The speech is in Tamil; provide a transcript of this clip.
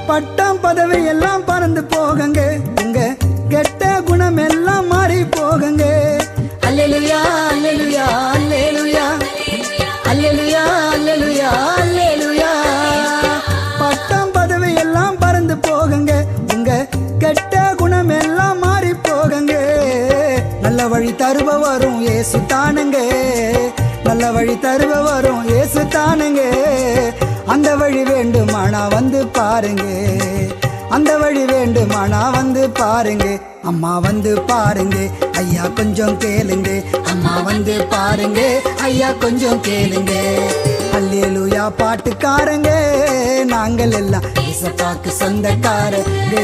பட்டம் பதவி எல்லாம் பறந்து போகுங்க, உங்க கெட்ட குணம் எல்லாம் மாறி போகுங்க. அல்லேலூயா அல்லேலூயா அல்லேலூயா அல்லேலூயா அல்லேலூயா அல்லேலூயா. பட்டம் பதவி எல்லாம் பறந்து போகுங்க, உங்க கெட்ட குணம் எல்லாம் மாறி போகுங்க. நல்ல வழி தருபவரும் இயேசு தானுங்க, நல்ல வழி தருபவரும் இயேசு தானுங்க. அந்த வழி வேண்டுமானா வந்து பாருங்க, அந்த வழி வேண்டுமானா வந்து பாருங்க. அம்மா வந்து பாருங்க, ஐயா கொஞ்சம் கேளுங்க. அம்மா வந்து பாருங்க, ஐயா கொஞ்சம் கேளுங்க. அல்லேலூயா பாட்டுக்காரங்க, நாங்கள் எல்லாம் இயேசுவுக்கு சொந்தக்காரங்க.